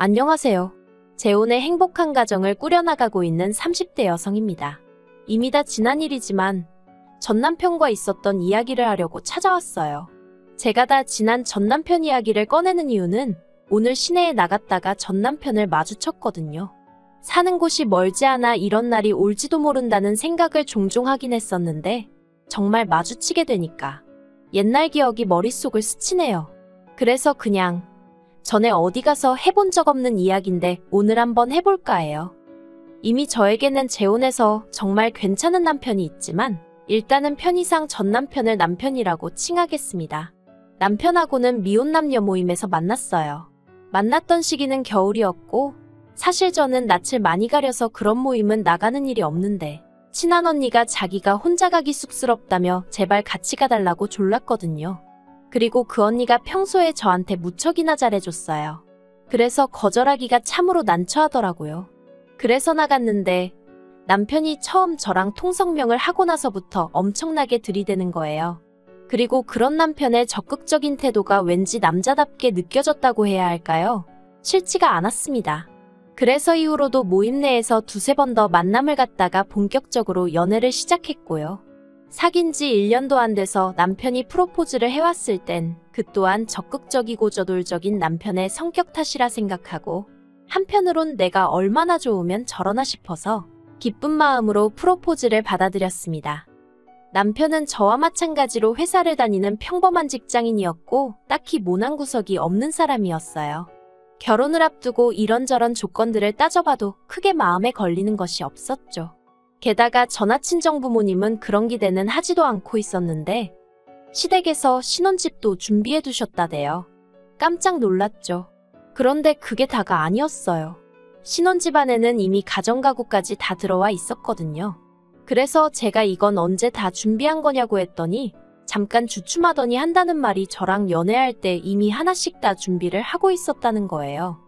안녕하세요. 재혼의 행복한 가정을 꾸려나가고 있는 30대 여성입니다. 이미 다 지난 일이지만 전 남편과 있었던 이야기를 하려고 찾아왔어요. 제가 다 지난 전 남편 이야기를 꺼내는 이유는 오늘 시내에 나갔다가 전 남편을 마주쳤거든요. 사는 곳이 멀지 않아 이런 날이 올지도 모른다는 생각을 종종 하긴 했었는데 정말 마주치게 되니까 옛날 기억이 머릿속을 스치네요. 그래서 그냥 전에 어디 가서 해본 적 없는 이야기인데 오늘 한번 해볼까 해요. 이미 저에게는 재혼해서 정말 괜찮은 남편이 있지만 일단은 편의상 전 남편을 남편이라고 칭하겠습니다. 남편하고는 미혼 남녀 모임에서 만났어요. 만났던 시기는 겨울이었고 사실 저는 낯을 많이 가려서 그런 모임은 나가는 일이 없는데 친한 언니가 자기가 혼자 가기 쑥스럽다며 제발 같이 가달라고 졸랐거든요. 그리고 그 언니가 평소에 저한테 무척이나 잘해줬어요. 그래서 거절하기가 참으로 난처하더라고요. 그래서 나갔는데 남편이 처음 저랑 통성명을 하고 나서부터 엄청나게 들이대는 거예요. 그리고 그런 남편의 적극적인 태도가 왠지 남자답게 느껴졌다고 해야 할까요? 싫지가 않았습니다. 그래서 이후로도 모임 내에서 두세 번 더 만남을 갖다가 본격적으로 연애를 시작했고요. 사귄 지 1년도 안 돼서 남편이 프로포즈를 해왔을 땐 그 또한 적극적이고 저돌적인 남편의 성격 탓이라 생각하고 한편으론 내가 얼마나 좋으면 저러나 싶어서 기쁜 마음으로 프로포즈를 받아들였습니다. 남편은 저와 마찬가지로 회사를 다니는 평범한 직장인이었고 딱히 모난 구석이 없는 사람이었어요. 결혼을 앞두고 이런저런 조건들을 따져봐도 크게 마음에 걸리는 것이 없었죠. 게다가 전화 친정 부모님은 그런 기대는 하지도 않고 있었는데 시댁에서 신혼집도 준비해 두셨다대요. 깜짝 놀랐죠. 그런데 그게 다가 아니었어요. 신혼집 안에는 이미 가정가구까지 다 들어와 있었거든요. 그래서 제가 이건 언제 다 준비한 거냐고 했더니 잠깐 주춤하더니 한다는 말이 저랑 연애할 때 이미 하나씩 다 준비를 하고 있었다는 거예요.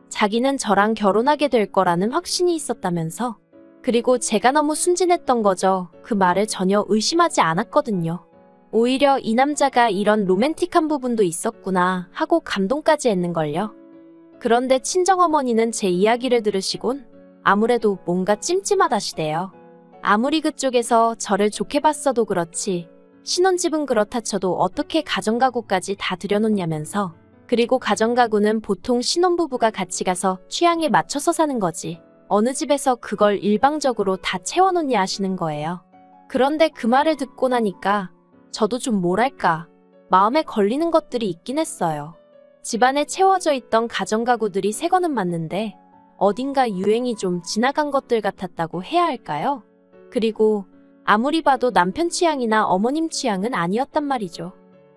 자기는 저랑 결혼하게 될 거라는 확신이 있었다면서. 그리고 제가 너무 순진했던 거죠. 그 말을 전혀 의심하지 않았거든요. 오히려 이 남자가 이런 로맨틱한 부분도 있었구나 하고 감동까지 했는걸요. 그런데 친정어머니는 제 이야기를 들으시곤 아무래도 뭔가 찜찜하다시대요. 아무리 그쪽에서 저를 좋게 봤어도 그렇지 신혼집은 그렇다 쳐도 어떻게 가정가구까지 다 들여놓냐면서. 그리고 가정가구는 보통 신혼부부가 같이 가서 취향에 맞춰서 사는 거지 어느 집에서 그걸 일방적으로 다 채워놓냐 하시는 거예요. 그런데 그 말을 듣고 나니까 저도 좀 뭐랄까 마음에 걸리는 것들이 있긴 했어요. 집안에 채워져 있던 가정가구들이 새 거는 맞는데 어딘가 유행이 좀 지나간 것들 같았다고 해야 할까요? 그리고 아무리 봐도 남편 취향이나 어머님 취향은 아니었단 말이죠.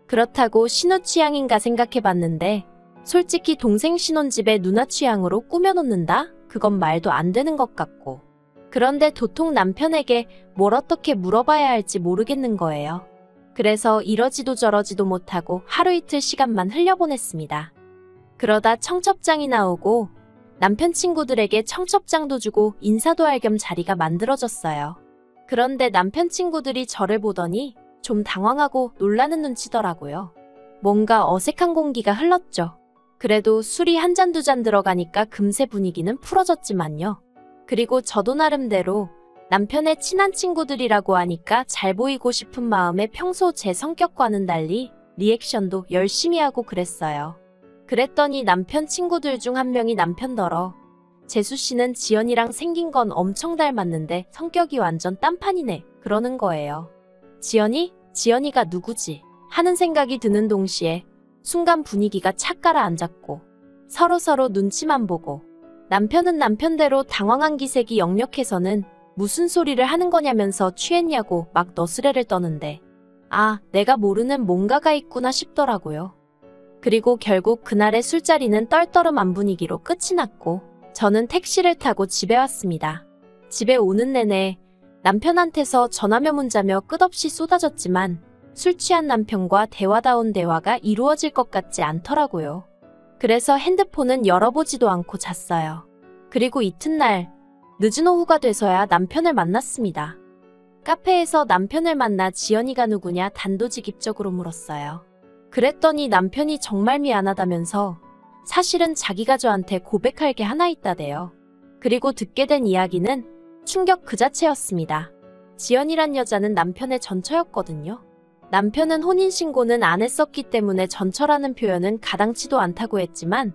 그렇다고 신우 취향인가 생각해봤는데 솔직히 동생 신혼집에 누나 취향으로 꾸며놓는다? 그건 말도 안 되는 것 같고. 그런데 도통 남편에게 뭘 어떻게 물어봐야 할지 모르겠는 거예요. 그래서 이러지도 저러지도 못하고 하루 이틀 시간만 흘려보냈습니다. 그러다 청첩장이 나오고 남편 친구들에게 청첩장도 주고 인사도 할 겸 자리가 만들어졌어요. 그런데 남편 친구들이 저를 보더니 좀 당황하고 놀라는 눈치더라고요. 뭔가 어색한 공기가 흘렀죠. 그래도 술이 한 잔 두 잔 들어가니까 금세 분위기는 풀어졌지만요. 그리고 저도 나름대로 남편의 친한 친구들이라고 하니까 잘 보이고 싶은 마음에 평소 제 성격과는 달리 리액션도 열심히 하고 그랬어요. 그랬더니 남편 친구들 중 한 명이 남편더러 재수씨는 지연이랑 생긴 건 엄청 닮았는데 성격이 완전 딴판이네 그러는 거예요. 지연이? 지연이가 누구지? 하는 생각이 드는 동시에 순간 분위기가 착 가라앉았고 서로서로 눈치만 보고 남편은 남편대로 당황한 기색이 역력해서는 무슨 소리를 하는 거냐면서 취했냐고 막 너스레를 떠는데 아, 내가 모르는 뭔가가 있구나 싶더라고요. 그리고 결국 그날의 술자리는 떨떠름한 분위기로 끝이 났고 저는 택시를 타고 집에 왔습니다. 집에 오는 내내 남편한테서 전화며 문자며 끝없이 쏟아졌지만 술 취한 남편과 대화다운 대화가 이루어질 것 같지 않더라고요. 그래서 핸드폰은 열어보지도 않고 잤어요. 그리고 이튿날 늦은 오후가 돼서야 남편을 만났습니다. 카페에서 남편을 만나 지연이가 누구냐 단도직입적으로 물었어요. 그랬더니 남편이 정말 미안하다면서 사실은 자기가 저한테 고백할 게 하나 있다대요. 그리고 듣게 된 이야기는 충격 그 자체였습니다. 지연이란 여자는 남편의 전처였거든요. 남편은 혼인신고는 안 했었기 때문에 전처라는 표현은 가당치도 않다고 했지만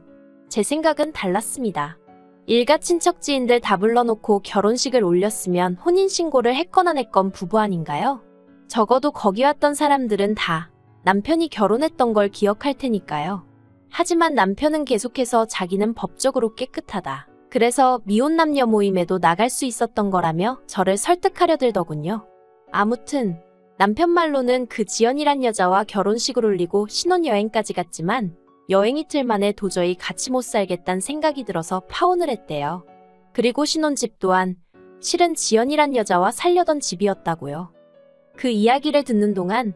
제 생각은 달랐습니다. 일가 친척 지인들 다 불러놓고 결혼식을 올렸으면 혼인신고를 했건 안 했건 부부 아닌가요? 적어도 거기 왔던 사람들은 다 남편이 결혼했던 걸 기억할 테니까요. 하지만 남편은 계속해서 자기는 법적으로 깨끗하다. 그래서 미혼 남녀 모임에도 나갈 수 있었던 거라며 저를 설득하려 들더군요. 아무튼 남편 말로는 그 지연이란 여자와 결혼식을 올리고 신혼여행까지 갔지만 여행 이틀 만에 도저히 같이 못 살겠다는 생각이 들어서 파혼을 했대요. 그리고 신혼집 또한 실은 지연이란 여자와 살려던 집이었다고요. 그 이야기를 듣는 동안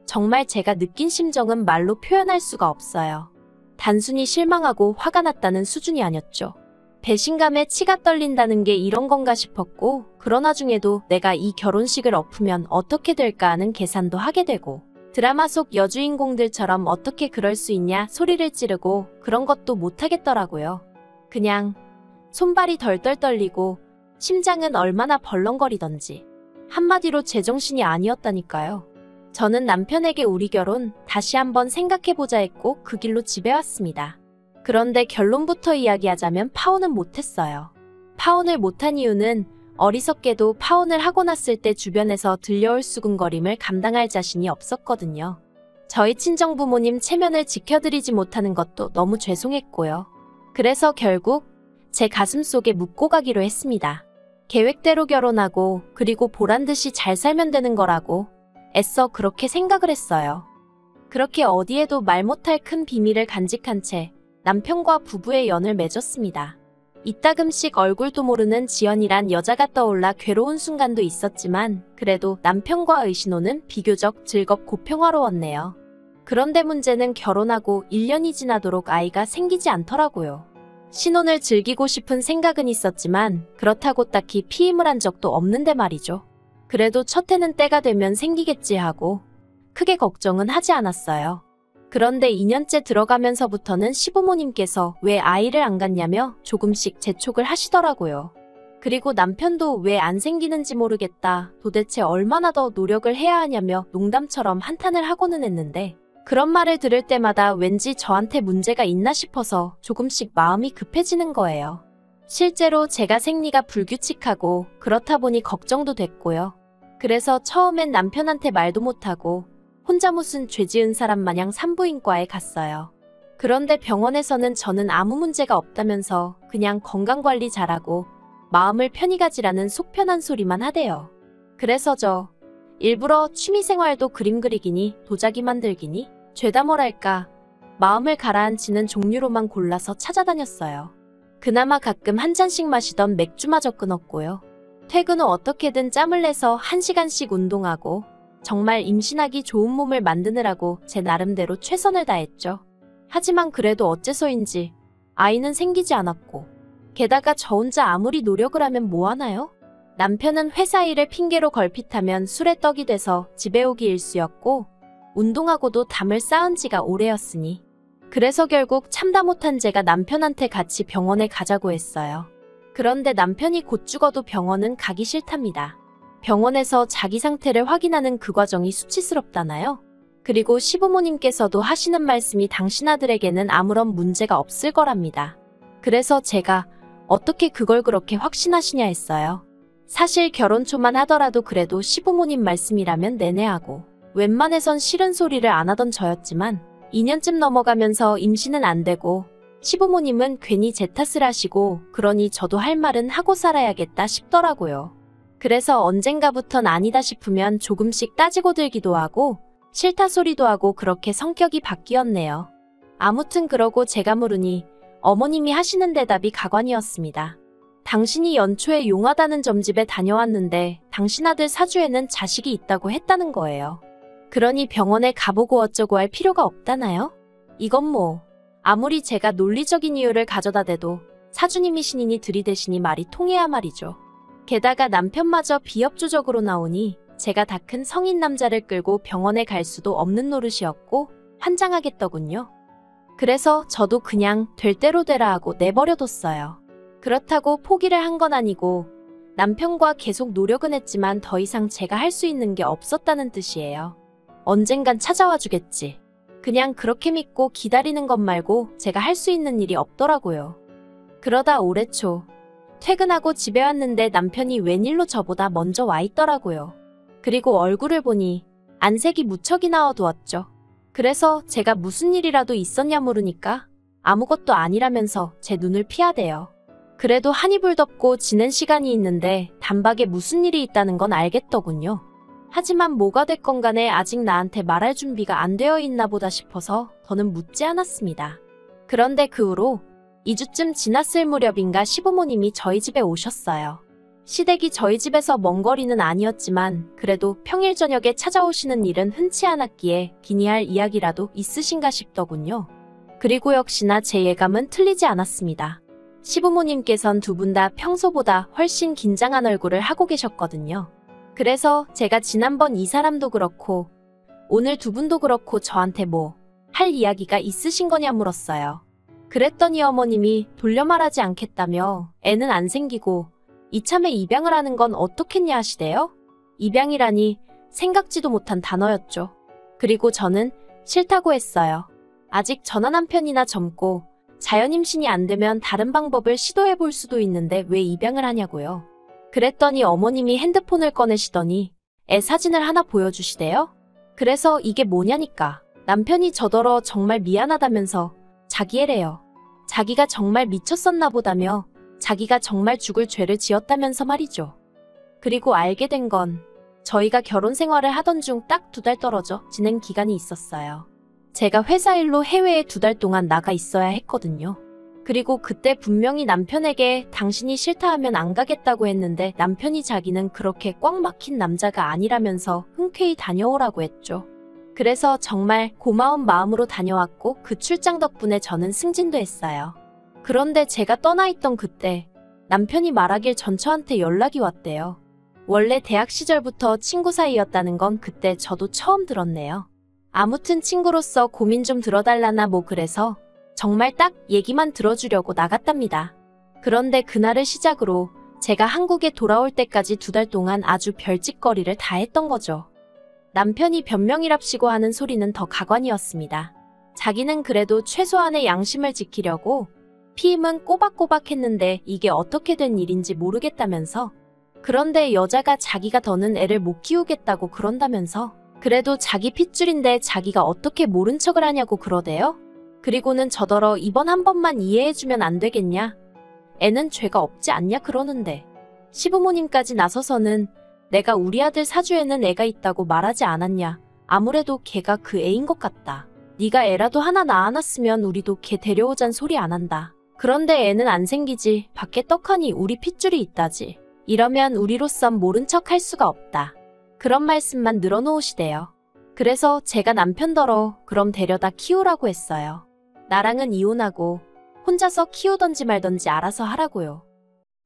정말 제가 느낀 심정은 말로 표현할 수가 없어요. 단순히 실망하고 화가 났다는 수준이 아니었죠. 배신감에 치가 떨린다는 게 이런 건가 싶었고, 그러나 중에도 내가 이 결혼식을 엎으면 어떻게 될까 하는 계산도 하게 되고, 드라마 속 여주인공들처럼 어떻게 그럴 수 있냐 소리를 찌르고 그런 것도 못하겠더라고요. 그냥 손발이 덜덜 떨리고 심장은 얼마나 벌렁거리던지 한마디로 제정신이 아니었다니까요. 저는 남편에게 우리 결혼 다시 한번 생각해보자 했고 그 길로 집에 왔습니다. 그런데 결론부터 이야기하자면 파혼은 못했어요. 파혼을 못한 이유는 어리석게도 파혼을 하고 났을 때 주변에서 들려올 수군거림을 감당할 자신이 없었거든요. 저희 친정부모님 체면을 지켜드리지 못하는 것도 너무 죄송했고요. 그래서 결국 제 가슴속에 묻고 가기로 했습니다. 계획대로 결혼하고 그리고 보란듯이 잘 살면 되는 거라고 애써 그렇게 생각을 했어요. 그렇게 어디에도 말 못할 큰 비밀을 간직한 채 남편과 부부의 연을 맺었습니다. 이따금씩 얼굴도 모르는 지연이란 여자가 떠올라 괴로운 순간도 있었지만 그래도 남편과의 신혼은 비교적 즐겁고 평화로웠네요. 그런데 문제는 결혼하고 1년이 지나도록 아이가 생기지 않더라고요. 신혼을 즐기고 싶은 생각은 있었지만 그렇다고 딱히 피임을 한 적도 없는데 말이죠. 그래도 첫 해는 때가 되면 생기겠지 하고 크게 걱정은 하지 않았어요. 그런데 2년째 들어가면서부터는 시부모님께서 왜 아이를 안 갖냐며 조금씩 재촉을 하시더라고요. 그리고 남편도 왜 안 생기는지 모르겠다, 도대체 얼마나 더 노력을 해야 하냐며 농담처럼 한탄을 하고는 했는데 그런 말을 들을 때마다 왠지 저한테 문제가 있나 싶어서 조금씩 마음이 급해지는 거예요. 실제로 제가 생리가 불규칙하고 그렇다 보니 걱정도 됐고요. 그래서 처음엔 남편한테 말도 못하고 혼자 무슨 죄 지은 사람 마냥 산부인과에 갔어요. 그런데 병원에서는 저는 아무 문제가 없다면서 그냥 건강관리 잘하고 마음을 편히 가지라는 속편한 소리만 하대요. 그래서 저 일부러 취미생활도 그림 그리기니 도자기 만들기니 죄다 뭐랄까 마음을 가라앉히는 종류로만 골라서 찾아다녔어요. 그나마 가끔 한 잔씩 마시던 맥주마저 끊었고요. 퇴근 후 어떻게든 짬을 내서 1시간씩 운동하고 정말 임신하기 좋은 몸을 만드느라고 제 나름대로 최선을 다했죠. 하지만 그래도 어째서인지 아이는 생기지 않았고 게다가 저 혼자 아무리 노력을 하면 뭐하나요? 남편은 회사 일을 핑계로 걸핏하면 술에 떡이 돼서 집에 오기 일쑤였고 운동하고도 담을 쌓은 지가 오래였으니 그래서 결국 참다 못한 제가 남편한테 같이 병원에 가자고 했어요. 그런데 남편이 곧 죽어도 병원은 가기 싫답니다. 병원에서 자기 상태를 확인하는 그 과정이 수치스럽다나요? 그리고 시부모님께서도 하시는 말씀이 당신 아들에게는 아무런 문제가 없을 거랍니다. 그래서 제가 어떻게 그걸 그렇게 확신하시냐 했어요. 사실 결혼 초만 하더라도 그래도 시부모님 말씀이라면 내내 하고 웬만해선 싫은 소리를 안 하던 저였지만 2년쯤 넘어가면서 임신은 안 되고 시부모님은 괜히 제 탓을 하시고 그러니 저도 할 말은 하고 살아야겠다 싶더라고요. 그래서 언젠가부턴 아니다 싶으면 조금씩 따지고 들기도 하고 싫다 소리도 하고 그렇게 성격이 바뀌었네요. 아무튼 그러고 제가 물으니 어머님이 하시는 대답이 가관이었습니다. 당신이 연초에 용하다는 점집에 다녀왔는데 당신 아들 사주에는 자식이 있다고 했다는 거예요. 그러니 병원에 가보고 어쩌고 할 필요가 없다나요? 이건 뭐 아무리 제가 논리적인 이유를 가져다 대도 사주님이 신인이 들이대시니 말이 통해야 말이죠. 게다가 남편마저 비협조적으로 나오니 제가 다 큰 성인 남자를 끌고 병원에 갈 수도 없는 노릇이었고 환장하겠더군요. 그래서 저도 그냥 될 대로 되라 하고 내버려뒀어요. 그렇다고 포기를 한 건 아니고 남편과 계속 노력은 했지만 더 이상 제가 할 수 있는 게 없었다는 뜻이에요. 언젠간 찾아와 주겠지. 그냥 그렇게 믿고 기다리는 것 말고 제가 할 수 있는 일이 없더라고요. 그러다 올해 초 퇴근하고 집에 왔는데 남편이 웬일로 저보다 먼저 와 있더라고요. 그리고 얼굴을 보니 안색이 무척이나 어두웠죠. 그래서 제가 무슨 일이라도 있었냐 물으니까 아무것도 아니라면서 제 눈을 피하대요. 그래도 한 이불 덮고 지낸 시간이 있는데 단박에 무슨 일이 있다는 건 알겠더군요. 하지만 뭐가 됐건 간에 아직 나한테 말할 준비가 안 되어 있나 보다 싶어서 더는 묻지 않았습니다. 그런데 그 후로 2주쯤 지났을 무렵인가 시부모님이 저희 집에 오셨어요. 시댁이 저희 집에서 먼 거리는 아니었지만 그래도 평일 저녁에 찾아오시는 일은 흔치 않았기에 기니할 이야기라도 있으신가 싶더군요. 그리고 역시나 제 예감은 틀리지 않았습니다. 시부모님께선 두 분 다 평소보다 훨씬 긴장한 얼굴을 하고 계셨거든요. 그래서 제가 지난번 이 사람도 그렇고 오늘 두 분도 그렇고 저한테 뭐 할 이야기가 있으신 거냐 물었어요. 그랬더니 어머님이 돌려 말하지 않겠다며 애는 안 생기고 이참에 입양을 하는 건 어떻겠냐 하시대요. 입양이라니 생각지도 못한 단어였죠. 그리고 저는 싫다고 했어요. 아직 전화 남편이나 젊고 자연 임신이 안 되면 다른 방법을 시도해 볼 수도 있는데 왜 입양을 하냐고요. 그랬더니 어머님이 핸드폰을 꺼내시더니 애 사진을 하나 보여주시대요. 그래서 이게 뭐냐니까. 남편이 저더러 정말 미안하다면서 자기 애래요. 자기가 정말 미쳤었나 보다며 자기가 정말 죽을 죄를 지었다면서 말이죠. 그리고 알게 된 건 저희가 결혼 생활을 하던 중 딱 2달 떨어져 지낸 기간이 있었어요. 제가 회사 일로 해외에 2달 동안 나가 있어야 했거든요. 그리고 그때 분명히 남편에게 당신이 싫다 하면 안 가겠다고 했는데 남편이 자기는 그렇게 꽉 막힌 남자가 아니라면서 흔쾌히 다녀오라고 했죠. 그래서 정말 고마운 마음으로 다녀왔고 그 출장 덕분에 저는 승진도 했어요. 그런데 제가 떠나 있던 그때 남편이 말하길 전 저한테 연락이 왔대요. 원래 대학 시절부터 친구 사이였다는 건 그때 저도 처음 들었네요. 아무튼 친구로서 고민 좀 들어달라나 뭐 그래서 정말 딱 얘기만 들어주려고 나갔답니다. 그런데 그날을 시작으로 제가 한국에 돌아올 때까지 2달 동안 아주 별짓거리를 다 했던 거죠. 남편이 변명이랍시고 하는 소리는 더 가관이었습니다. 자기는 그래도 최소한의 양심을 지키려고 피임은 꼬박꼬박 했는데 이게 어떻게 된 일인지 모르겠다면서 그런데 여자가 자기가 더는 애를 못 키우겠다고 그런다면서 그래도 자기 핏줄인데 자기가 어떻게 모른 척을 하냐고 그러대요. 그리고는 저더러 이번 한 번만 이해해주면 안 되겠냐? 애는 죄가 없지 않냐 그러는데 시부모님까지 나서서는 내가 우리 아들 사주에는 애가 있다고 말하지 않았냐. 아무래도 걔가 그 애인 것 같다. 네가 애라도 하나 낳아놨으면 우리도 걔 데려오잔 소리 안 한다. 그런데 애는 안 생기지. 밖에 떡하니 우리 핏줄이 있다지. 이러면 우리로선 모른 척 할 수가 없다. 그런 말씀만 늘어놓으시대요. 그래서 제가 남편더러 그럼 데려다 키우라고 했어요. 나랑은 이혼하고 혼자서 키우던지 말던지 알아서 하라고요.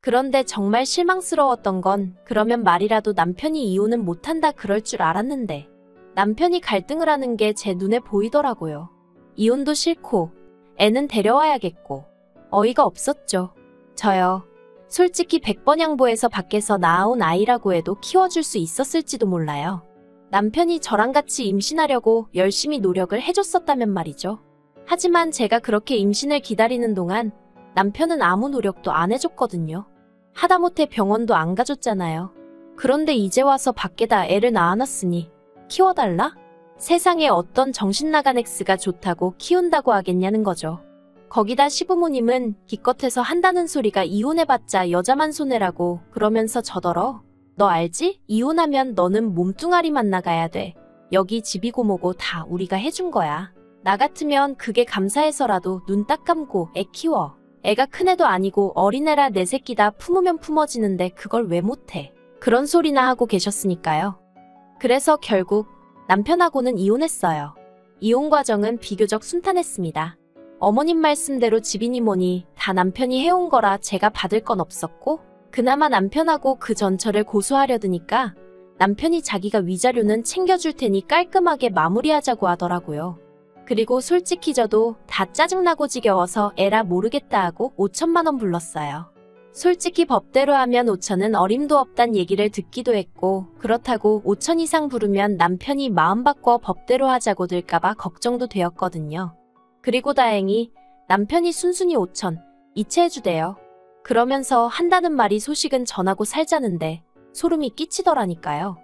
그런데 정말 실망스러웠던 건 그러면 말이라도 남편이 이혼은 못한다 그럴 줄 알았는데 남편이 갈등을 하는 게 제 눈에 보이더라고요. 이혼도 싫고 애는 데려와야겠고 어이가 없었죠. 저요. 솔직히 100번 양보해서 밖에서 낳아온 아이라고 해도 키워줄 수 있었을지도 몰라요. 남편이 저랑 같이 임신하려고 열심히 노력을 해줬었다면 말이죠. 하지만 제가 그렇게 임신을 기다리는 동안 남편은 아무 노력도 안 해줬거든요. 하다못해 병원도 안 가줬잖아요. 그런데 이제 와서 밖에다 애를 낳아놨으니 키워달라? 세상에 어떤 정신나간 X가 좋다고 키운다고 하겠냐는 거죠. 거기다 시부모님은 기껏해서 한다는 소리가 이혼해봤자 여자만 손해라고 그러면서 저더러 너 알지? 이혼하면 너는 몸뚱아리만 나가야 돼. 여기 집이고 뭐고 다 우리가 해준 거야. 나 같으면 그게 감사해서라도 눈 딱 감고 애 키워. 애가 큰애도 아니고 어린애라 내 새끼 다 품으면 품어지는데 그걸 왜 못해. 그런 소리나 하고 계셨으니까요. 그래서 결국 남편하고는 이혼했어요. 이혼 과정은 비교적 순탄했습니다. 어머님 말씀대로 집이니 뭐니 다 남편이 해온 거라 제가 받을 건 없었고 그나마 남편하고 그 전처를 고수하려드니까 남편이 자기가 위자료는 챙겨줄 테니 깔끔하게 마무리하자고 하더라고요. 그리고 솔직히 저도 다 짜증나고 지겨워서 에라 모르겠다 하고 5천만 원 불렀어요. 솔직히 법대로 하면 5천은 어림도 없단 얘기를 듣기도 했고, 그렇다고 5천 이상 부르면 남편이 마음 바꿔 법대로 하자고 들까봐 걱정도 되었거든요. 그리고 다행히 남편이 순순히 5천 이체해주대요. 그러면서 한다는 말이 소식은 전하고 살자는데 소름이 끼치더라니까요.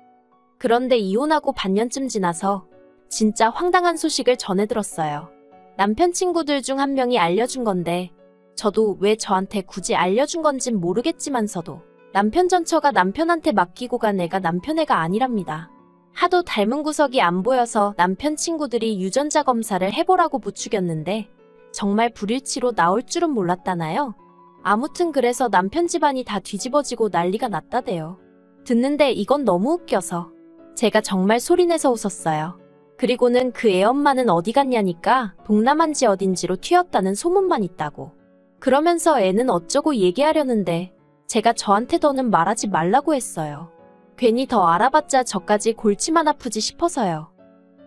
그런데 이혼하고 반년쯤 지나서 진짜 황당한 소식을 전해 들었어요. 남편 친구들 중 한 명이 알려준 건데, 저도 왜 저한테 굳이 알려준 건진 모르겠지만서도 남편 전처가 남편한테 맡기고 간 애가 남편 애가 아니랍니다. 하도 닮은 구석이 안 보여서 남편 친구들이 유전자 검사를 해보라고 부추겼는데 정말 불일치로 나올 줄은 몰랐다나요? 아무튼 그래서 남편 집안이 다 뒤집어지고 난리가 났다대요. 듣는데 이건 너무 웃겨서 제가 정말 소리내서 웃었어요. 그리고는 그 애 엄마는 어디 갔냐니까 동남아인지 어딘지로 튀었다는 소문만 있다고. 그러면서 애는 어쩌고 얘기하려는데 제가 저한테 더는 말하지 말라고 했어요. 괜히 더 알아봤자 저까지 골치만 아프지 싶어서요.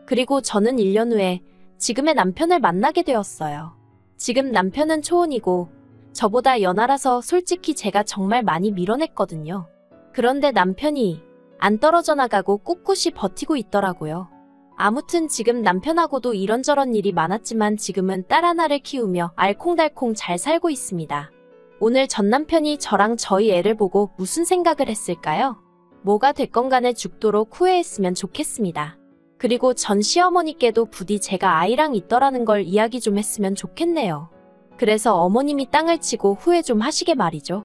그리고 저는 1년 후에 지금의 남편을 만나게 되었어요. 지금 남편은 초혼이고 저보다 연하라서 솔직히 제가 정말 많이 밀어냈거든요. 그런데 남편이 안 떨어져 나가고 꿋꿋이 버티고 있더라고요. 아무튼 지금 남편하고도 이런저런 일이 많았지만 지금은 딸 하나를 키우며 알콩달콩 잘 살고 있습니다. 오늘 전 남편이 저랑 저희 애를 보고 무슨 생각을 했을까요? 뭐가 됐건 간에 죽도록 후회했으면 좋겠습니다. 그리고 전 시어머니께도 부디 제가 아이랑 있더라는 걸 이야기 좀 했으면 좋겠네요. 그래서 어머님이 땅을 치고 후회 좀 하시게 말이죠.